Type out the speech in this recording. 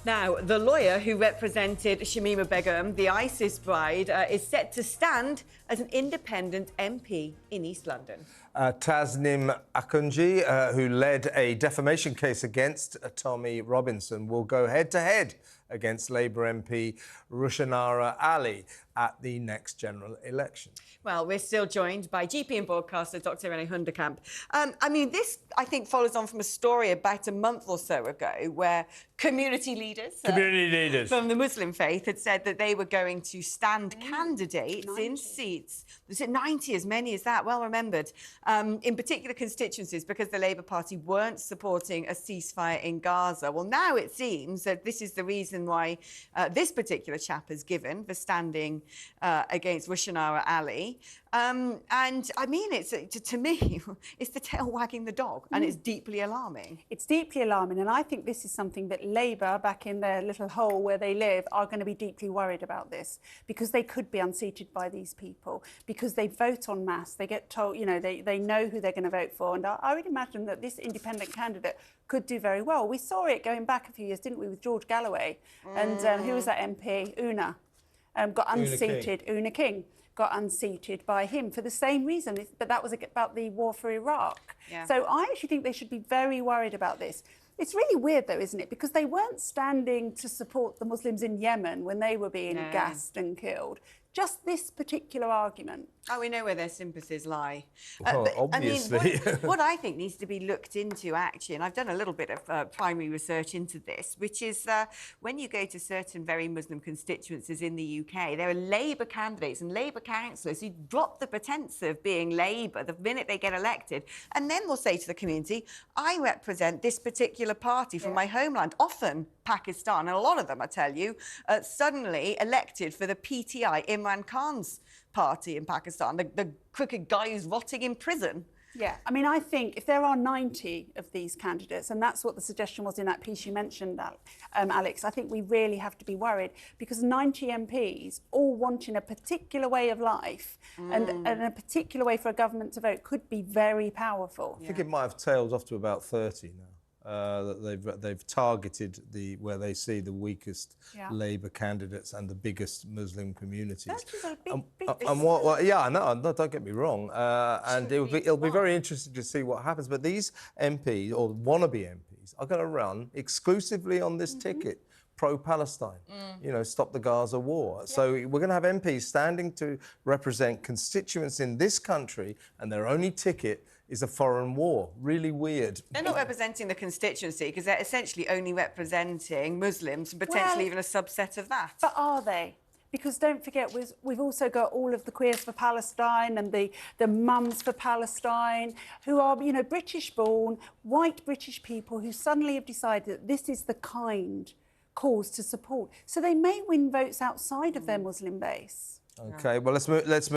Now, the lawyer who represented Shamima Begum, the ISIS bride, is set to stand as an independent MP in East London. Tasnime Akunjee, who led a defamation case against Tommy Robinson, will go head-to-head against Labour MP Rushanara Ali at the next general election. Well, we're still joined by GP and broadcaster Dr Rennee Hoenderkamp. This, I think, follows on from a story about a month or so ago where community leaders from the Muslim faith had said that they were going to stand candidates 90. In seats. Was it 90, as many as that? Well remembered. In particular constituencies, because the Labour Party weren't supporting a ceasefire in Gaza. Well, now it seems that this is the reason why this particular chap is given for standing against Rushanara Ali. And I mean, to me, it's the tail wagging the dog, and it's deeply alarming. It's deeply alarming, and I think this is something that Labour, back in their little hole where they live, are going to be deeply worried about this, because they could be unseated by these people, because they vote en masse. They get told, you know, they know who they're going to vote for, and I would imagine that this independent candidate could do very well. We saw it going back a few years, didn't we, with George Galloway, and who was that MP? Oona. Got unseated. Oona King got unseated by him for the same reason, but that was about the war for Iraq. Yeah. So I actually think they should be very worried about this. It's really weird, though, isn't it? Because they weren't standing to support the Muslims in Yemen when they were being gassed and killed. Just this particular argument. Oh, we know where their sympathies lie. Well, obviously. I mean, what I think needs to be looked into, actually, and I've done a little bit of primary research into this, which is when you go to certain very Muslim constituencies in the UK, there are Labour candidates and Labour councillors who drop the pretence of being Labour the minute they get elected, and then will say to the community, I represent this particular party from my homeland, often Pakistan, and a lot of them, I tell you, suddenly elected for the PTI, Imran Khan's party in Pakistan, the crooked guy who's rotting in prison. Yeah, I mean, I think if there are 90 of these candidates, and that's what the suggestion was in that piece you mentioned, Alex, I think we really have to be worried, because 90 MPs all wanting a particular way of life and a particular way for a government to vote could be very powerful. I think it might have tailed off to about 30 now. That they've targeted where they see the weakest Labour candidates and the biggest Muslim communities. That's a big no, don't get me wrong. And it'll be very interesting to see what happens. But these MPs, or wannabe MPs, are going to run exclusively on this ticket. Pro-Palestine, you know, stop the Gaza war. So we're going to have MPs standing to represent constituents in this country, and their only ticket is a foreign war. Really weird. They're not representing the constituency, because they're essentially only representing Muslims, and potentially even a subset of that. But are they? Because don't forget, we've also got all of the Queers for Palestine and the Mums for Palestine, who are, you know, British-born, white British people who suddenly have decided that this is the kind cause to support. So they may win votes outside of their Muslim base. OK, well, let's move